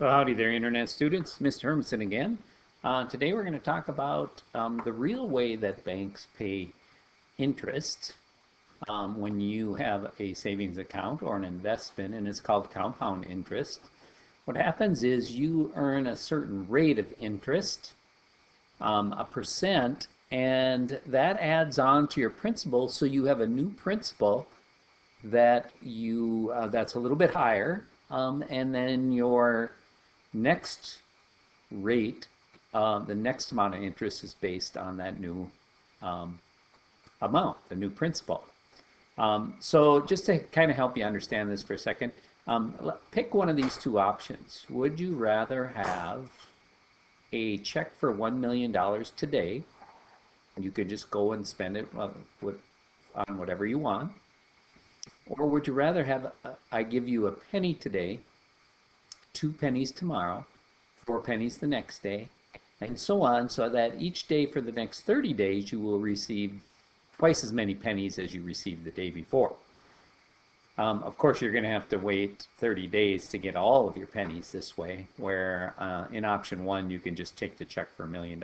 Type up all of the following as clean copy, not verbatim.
Well, howdy there, Internet students. Mr. Hermanson again. Today we're going to talk about the real way that banks pay interest when you have a savings account or an investment, and it's called compound interest. What happens is you earn a certain rate of interest, a percent, and that adds on to your principal, so you have a new principal that's a little bit higher, and then your next rate, the next amount of interest is based on that new um, amount, the new principal. So just to kind of help you understand this for a second, pick one of these two options. Would you rather have a check for $1 million today? You could just go and spend it on whatever you want. Or would you rather have, I give you a penny today, 2 pennies tomorrow, 4 pennies the next day, and so on, so that each day for the next 30 days you will receive twice as many pennies as you received the day before. Of course, you're going to have to wait 30 days to get all of your pennies this way, where in option one, you can just take the check for $1 million.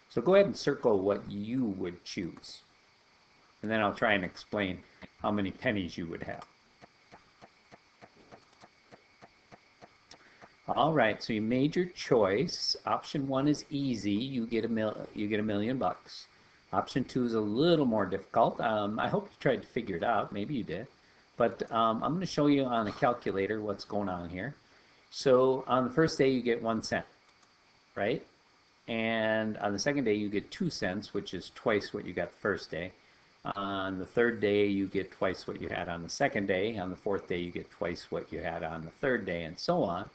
So go ahead and circle what you would choose. And then I'll try and explain how many pennies you would have. All right, so you made your choice. Option one is easy. You get $1 million. Option two is a little more difficult. I hope you tried to figure it out. Maybe you did. But I'm going to show you on a calculator what's going on here. So on the first day, you get 1 cent, right? And on the second day, you get 2 cents, which is twice what you got the first day. On the third day, you get twice what you had on the second day. On the fourth day, you get twice what you had on the third day, and so on.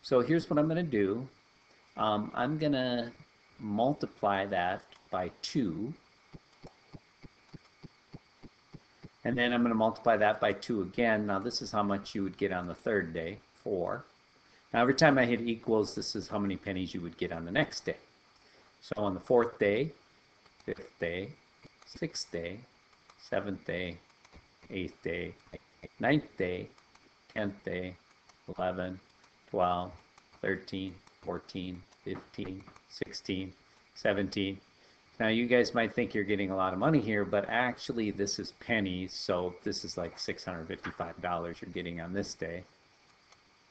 So here's what I'm going to do. I'm going to multiply that by 2. And then I'm going to multiply that by 2 again. Now this is how much you would get on the third day, 4. Now every time I hit equals, this is how many pennies you would get on the next day. So on the fourth day, fifth day, sixth day, seventh day, eighth day, ninth day, 10th day, 11, 12, 13, 14, 15, 16, 17. Now you guys might think you're getting a lot of money here, but actually this is pennies, so this is like $655 you're getting on this day.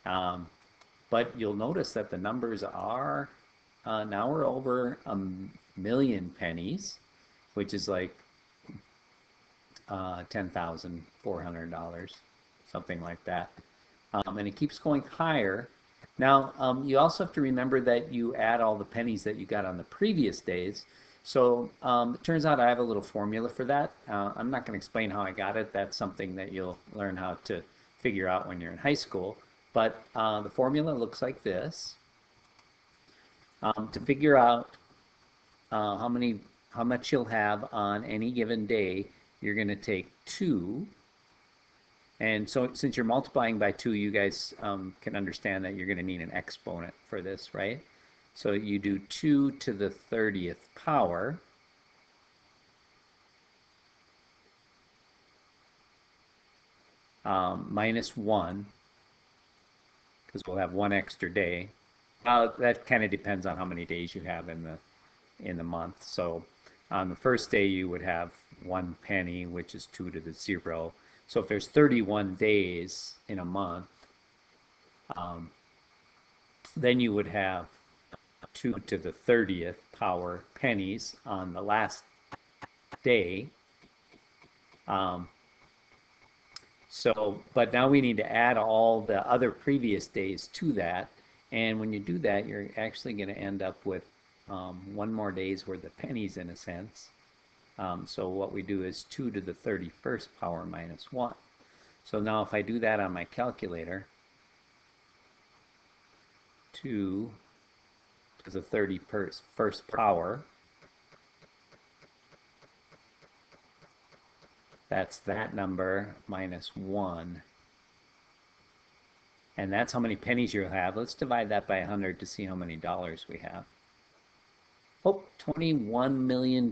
But you'll notice that the numbers are, now we're over 1,000,000 pennies, which is like $10,400, something like that. And it keeps going higher. Now, you also have to remember that you add all the pennies that you got on the previous days. So it turns out I have a little formula for that. I'm not going to explain how I got it. That's something that you'll learn how to figure out when you're in high school. But the formula looks like this. To figure out how much you'll have on any given day, you're going to take 2. And so since you're multiplying by 2, you guys can understand that you're going to need an exponent for this, right? So you do 2 to the 30th power. Minus 1, because we'll have 1 extra day. That kind of depends on how many days you have in the month. So on the first day you would have 1 penny, which is 2 to the 0. So if there's 31 days in a month, then you would have 2 to the 30th power pennies on the last day. But now we need to add all the other previous days to that. And when you do that, you're actually going to end up with 1 more day's worth of pennies in a sense. So what we do is 2 to the 31st power minus 1. So now if I do that on my calculator, 2 to the 31st power, that's that number minus 1. And that's how many pennies you'll have. Let's divide that by 100 to see how many dollars we have. Oh, $21 million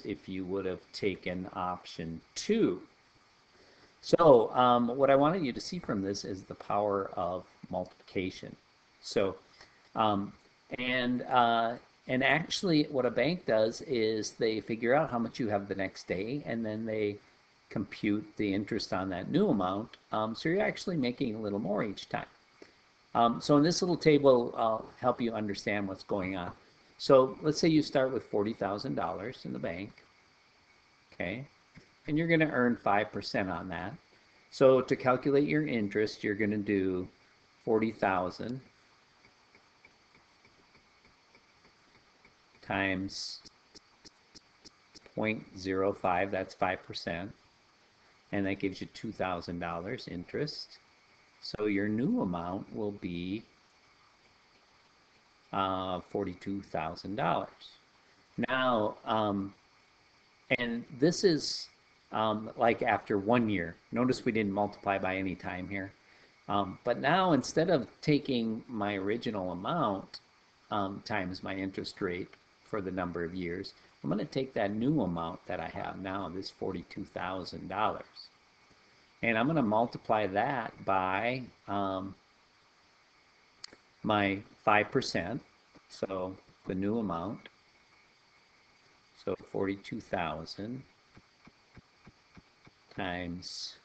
if you would have taken option 2. So what I wanted you to see from this is the power of multiplication. So, um, and uh, and actually, what a bank does is they figure out how much you have the next day, and then they compute the interest on that new amount. So you're actually making a little more each time. So in this little table, I'll help you understand what's going on. So let's say you start with $40,000 in the bank, okay, and you're going to earn 5% on that. So to calculate your interest, you're going to do 40,000 times 0.05, that's 5%, and that gives you $2,000 interest. So your new amount will be $42,000. Now, and this is like after 1 year. Notice we didn't multiply by any time here. But now instead of taking my original amount times my interest rate for the number of years, I'm going to take that new amount that I have now, this $42,000, and I'm going to multiply that by my 5%, so the new amount, so 42,000 times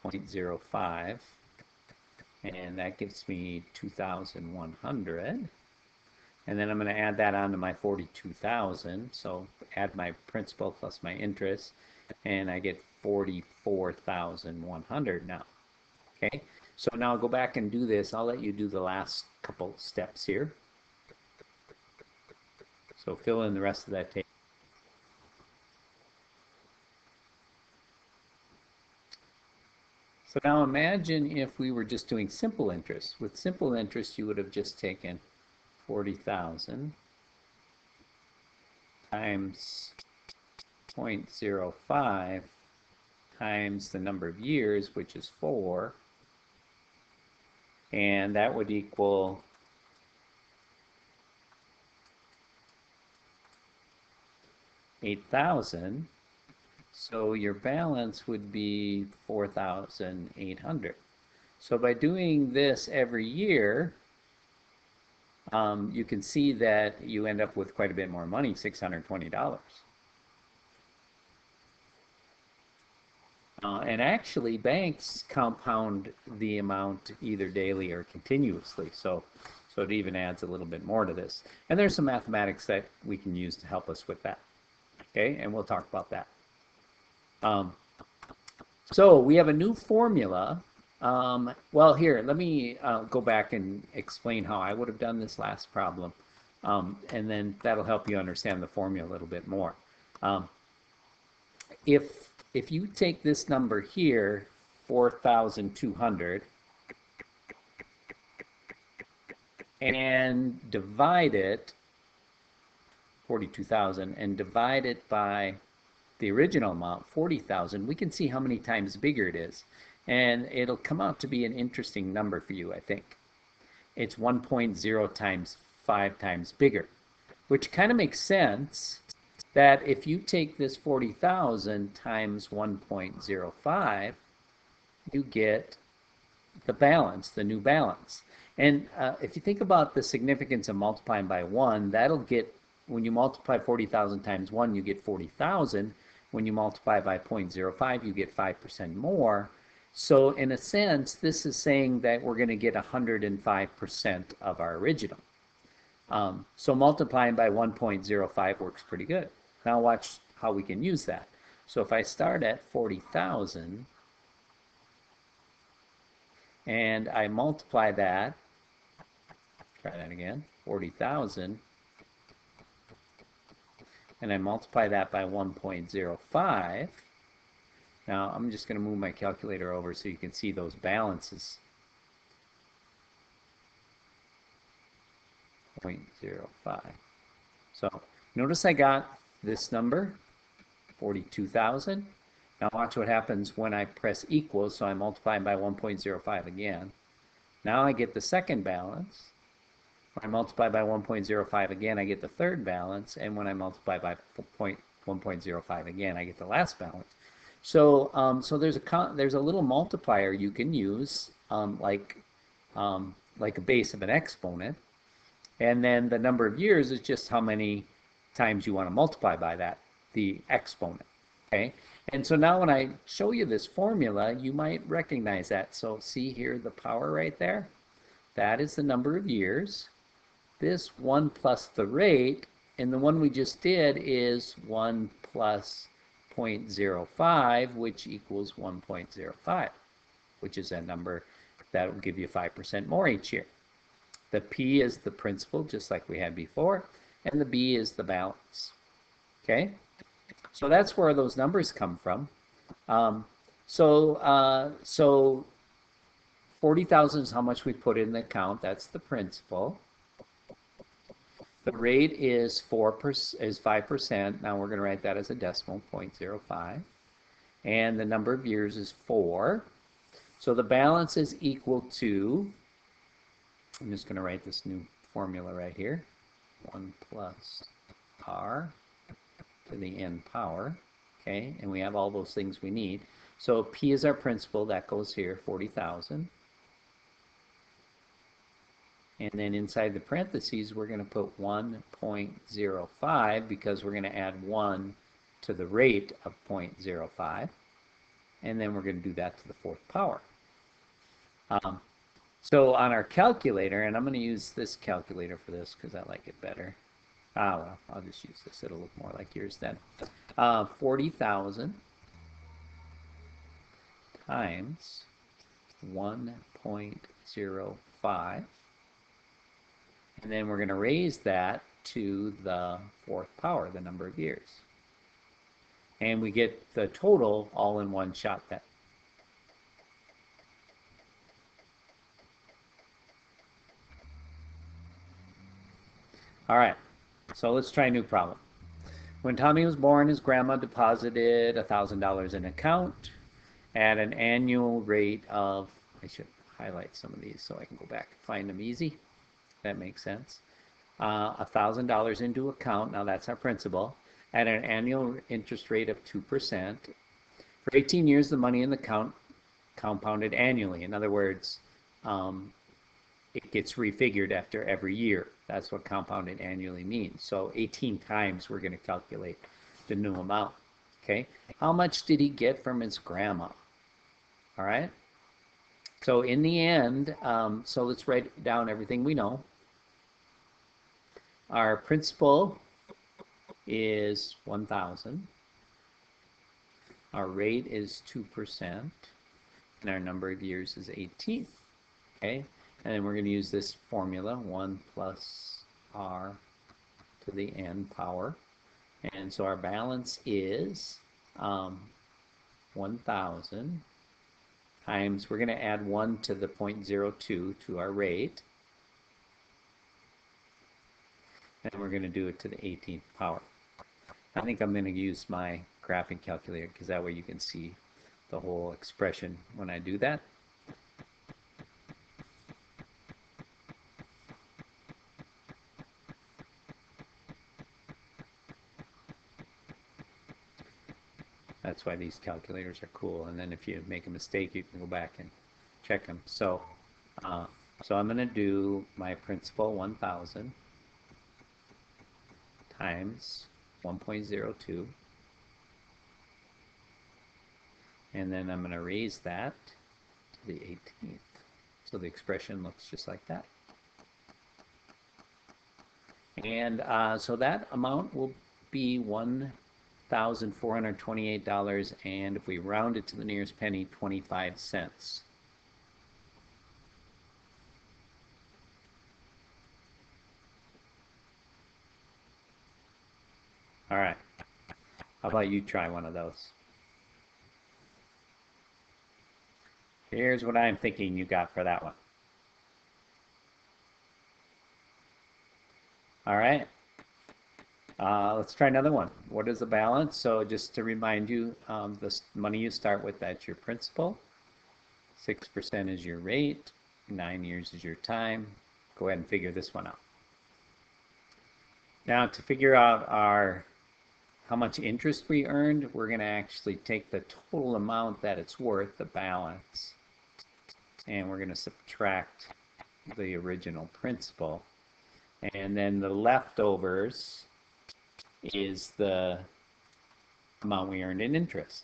0.05, and that gives me 2,100. And then I'm going to add that onto my 42,000, so add my principal plus my interest, and I get 44,100 now. Okay, so now I'll go back and do this. I'll let you do the last couple steps here. So fill in the rest of that table. So now imagine if we were just doing simple interest. With simple interest, you would have just taken 40,000 times 0.05 times the number of years, which is 4, and that would equal 8,000. So your balance would be 4,800. So by doing this every year, you can see that you end up with quite a bit more money, $620. And actually, banks compound the amount either daily or continuously, so it even adds a little bit more to this. And there's some mathematics that we can use to help us with that. Okay, and we'll talk about that. So we have a new formula. Well, here, let me go back and explain how I would have done this last problem, and then that'll help you understand the formula a little bit more. If you take this number here, 4,200, and divide it, 42,000, and divide it by the original amount, 40,000, we can see how many times bigger it is. And it'll come out to be an interesting number for you, I think. It's 1.0 times 5 times bigger, which kind of makes sense that if you take this 40,000 times 1.05, you get the balance, the new balance. And if you think about the significance of multiplying by 1, that'll get, when you multiply 40,000 times 1, you get 40,000. When you multiply by 0.05, you get 5% more. So in a sense, this is saying that we're going to get 105% of our original. So multiplying by 1.05 works pretty good. Now watch how we can use that. So if I start at 40,000 and I multiply that, try that again, 40,000, and I multiply that by 1.05, now I'm just going to move my calculator over so you can see those balances. 0.05. So notice I got this number, 42,000. Now watch what happens when I press equals, so I multiply by 1.05 again. Now I get the second balance. When I multiply by 1.05 again, I get the third balance, and when I multiply by 1.05 again, I get the last balance. So so there's a little multiplier you can use, like like a base of an exponent. And then the number of years is just how many times you want to multiply by that, the exponent. Okay? And so now when I show you this formula, you might recognize that. So see here the power right there? That is the number of years. This 1 plus the rate, and the one we just did is 1 plus 0.05, which equals 1.05, which is a number that will give you 5% more each year. The P is the principal, just like we had before, and the B is the balance. Okay? So that's where those numbers come from. So 40,000 is how much we put in the account. That's the principal. The rate is 5%. Now we're going to write that as a decimal, 0.05. And the number of years is 4. So the balance is equal to, I'm just going to write this new formula right here, 1 plus r to the n power. Okay, and we have all those things we need. So P is our principal, that goes here, 40,000. And then inside the parentheses, we're going to put 1.05 because we're going to add 1 to the rate of 0.05. And then we're going to do that to the 4th power. So on our calculator, and I'm going to use this calculator for this because I like it better. Well, I'll just use this. It'll look more like yours then. 40,000 times 1.05. And then we're going to raise that to the 4th power, the number of years. And we get the total all in one shot then. All right, so let's try a new problem. When Tommy was born, his grandma deposited $1,000 in an account at an annual rate of, I should highlight some of these so I can go back and find them easy. That makes sense. $1,000 into account, now that's our principal, at an annual interest rate of 2%. For 18 years, the money in the account compounded annually. In other words, it gets refigured after every year. That's what compounded annually means. So 18 times we're going to calculate the new amount. Okay, how much did he get from his grandma? All right. So in the end, so let's write down everything we know. Our principal is 1,000. Our rate is 2%, and our number of years is 18. Okay. And then we're going to use this formula, 1 plus r to the n power. And so our balance is 1,000 times, we're going to add 1 to the 0.02 to our rate. And we're going to do it to the 18th power. I think I'm going to use my graphing calculator because that way you can see the whole expression when I do that. That's why these calculators are cool. And then if you make a mistake, you can go back and check them. So, so I'm going to do my principal 1,000 times 1.02. And then I'm going to raise that to the 18th. So the expression looks just like that. And so that amount will be $1,428, and if we round it to the nearest penny, 25 cents. All right. How about you try one of those? Here's what I'm thinking you got for that one. All right. Let's try another one. What is the balance? So just to remind you, the money you start with, that's your principal. 6% is your rate. 9 years is your time. Go ahead and figure this one out. Now to figure out how much interest we earned, we're going to actually take the total amount that it's worth, the balance, and we're going to subtract the original principal. And then the leftovers is the amount we earned in interest.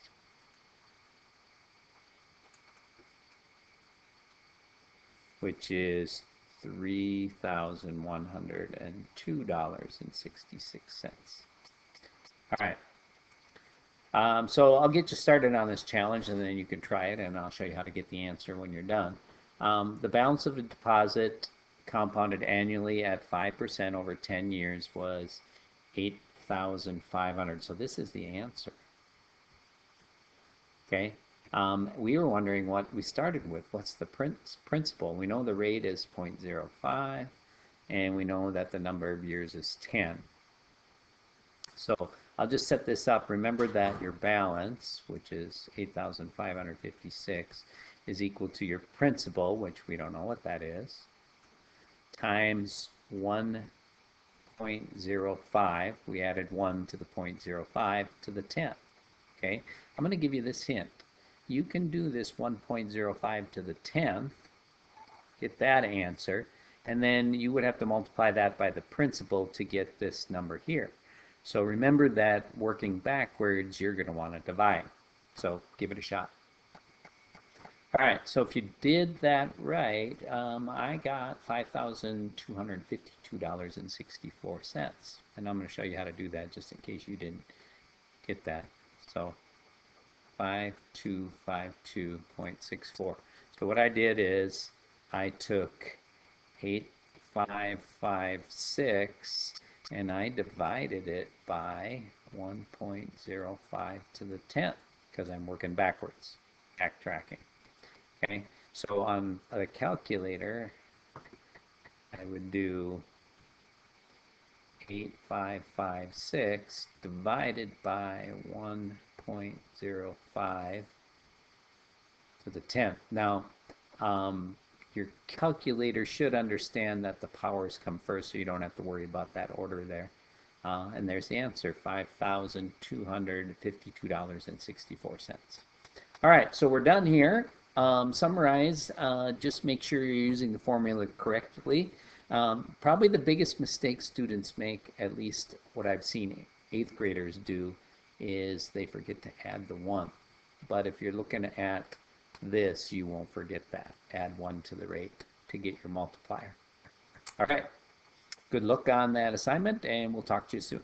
Which is $3,102.66. All right. So I'll get you started on this challenge, and then you can try it, and I'll show you how to get the answer when you're done. The balance of the deposit compounded annually at 5% over 10 years was 8,500. So this is the answer. Okay. We were wondering what we started with. What's the principal? We know the rate is 0.05, and we know that the number of years is 10. So I'll just set this up. Remember that your balance, which is 8,556, is equal to your principal, which we don't know what that is, times 1.05. We added 1 to the 0.05 to the 10th. Okay, I'm going to give you this hint. You can do this 1.05 to the 10th, get that answer, and then you would have to multiply that by the principal to get this number here. So remember that working backwards, you're going to want to divide. So give it a shot. All right, so if you did that right, I got $5,252.64. And I'm going to show you how to do that just in case you didn't get that. So 5252.64. So what I did is I took 8556 and I divided it by 1.05 to the 10th because I'm working backwards, backtracking. Okay, so on the calculator, I would do 8556 divided by 1.05 to the 10th. Now, your calculator should understand that the powers come first, so you don't have to worry about that order there. And there's the answer, $5,252.64. All right, so we're done here. Summarize, just make sure you're using the formula correctly. Probably the biggest mistake students make, at least what I've seen 8th graders do, is they forget to add the 1. But if you're looking at this, you won't forget that. Add 1 to the rate to get your multiplier. All right. Good luck on that assignment, and we'll talk to you soon.